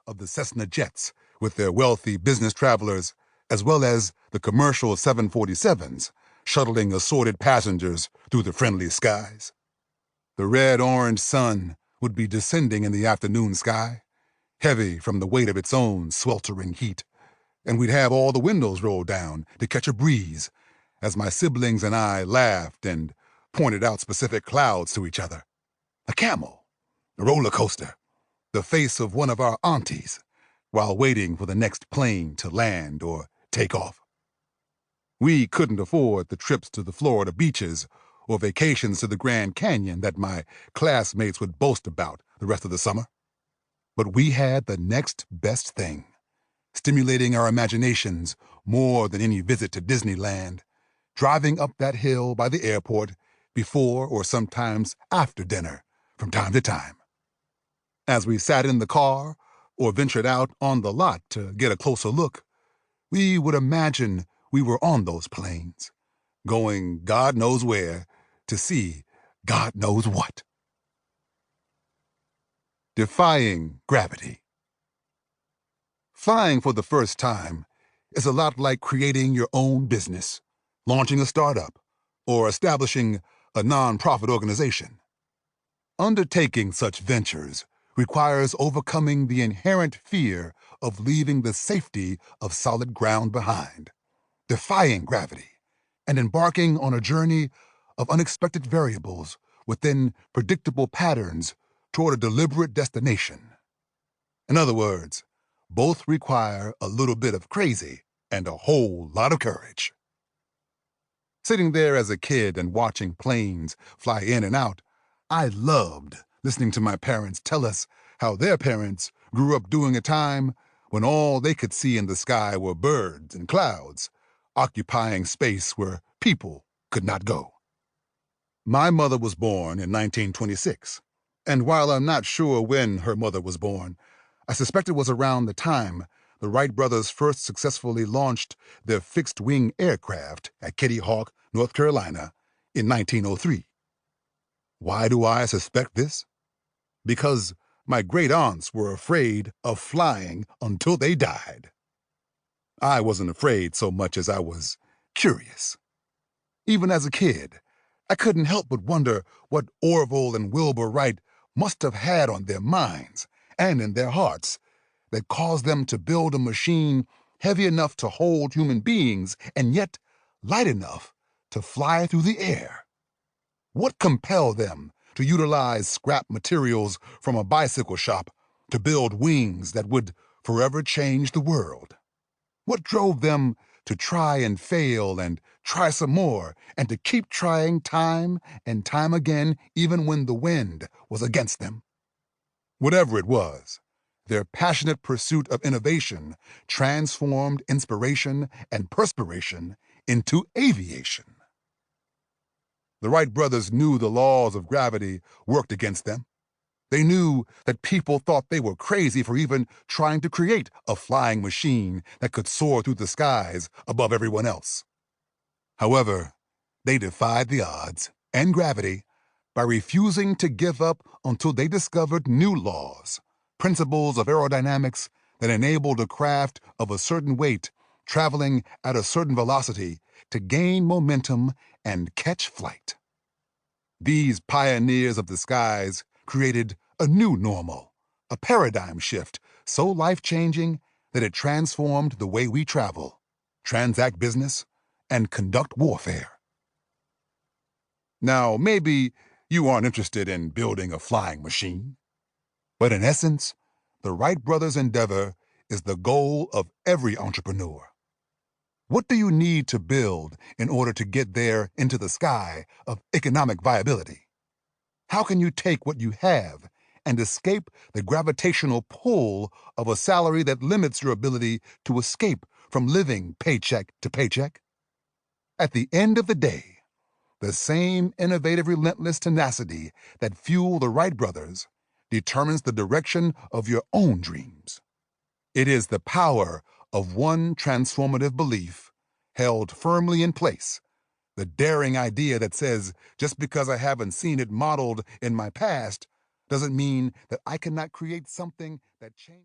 of the Cessna jets with their wealthy business travelers, as well as the commercial 747s shuttling assorted passengers through the friendly skies. The red-orange sun would be descending in the afternoon sky, heavy from the weight of its own sweltering heat, and we'd have all the windows rolled down to catch a breeze as my siblings and I laughed and pointed out specific clouds to each other. A camel, a roller coaster, the face of one of our aunties, while waiting for the next plane to land or take off. We couldn't afford the trips to the Florida beaches or vacations to the Grand Canyon that my classmates would boast about the rest of the summer. But we had the next best thing, stimulating our imaginations more than any visit to Disneyland, driving up that hill by the airport before or sometimes after dinner from time to time. As we sat in the car or ventured out on the lot to get a closer look, we would imagine we were on those planes, going God knows where to see God knows what. Defying gravity. Flying for the first time is a lot like creating your own business, launching a startup, or establishing a non-profit organization. Undertaking such ventures requires overcoming the inherent fear of leaving the safety of solid ground behind, defying gravity, and embarking on a journey of unexpected variables within predictable patterns toward a deliberate destination. In other words, both require a little bit of crazy and a whole lot of courage. Sitting there as a kid and watching planes fly in and out, I loved listening to my parents tell us how their parents grew up during a time when all they could see in the sky were birds and clouds, occupying space where people could not go. My mother was born in 1926, and while I'm not sure when her mother was born, I suspect it was around the time the Wright brothers first successfully launched their fixed-wing aircraft at Kitty Hawk, North Carolina, in 1903. Why do I suspect this? Because my great-aunts were afraid of flying until they died. I wasn't afraid so much as I was curious. Even as a kid, I couldn't help but wonder what Orville and Wilbur Wright must have had on their minds and in their hearts that caused them to build a machine heavy enough to hold human beings and yet light enough to fly through the air. What compelled them to utilize scrap materials from a bicycle shop to build wings that would forever change the world? What drove them to try and fail and try some more and to keep trying time and time again even when the wind was against them? Whatever it was, their passionate pursuit of innovation transformed inspiration and perspiration into aviation. The Wright brothers knew the laws of gravity worked against them. They knew that people thought they were crazy for even trying to create a flying machine that could soar through the skies above everyone else. However, they defied the odds and gravity by refusing to give up until they discovered new laws, principles of aerodynamics that enabled a craft of a certain weight traveling at a certain velocity to gain momentum and catch flight. These pioneers of the skies created a new normal, a paradigm shift so life-changing that it transformed the way we travel, transact business, and conduct warfare. Now, maybe you aren't interested in building a flying machine, but in essence, the Wright brothers' endeavor is the goal of every entrepreneur. What do you need to build in order to get there into the sky of economic viability? How can you take what you have and escape the gravitational pull of a salary that limits your ability to escape from living paycheck to paycheck? At the end of the day, the same innovative, relentless tenacity that fueled the Wright brothers determines the direction of your own dreams. It is the power of one transformative belief held firmly in place, the daring idea that says, just because I haven't seen it modeled in my past doesn't mean that I cannot create something that changes.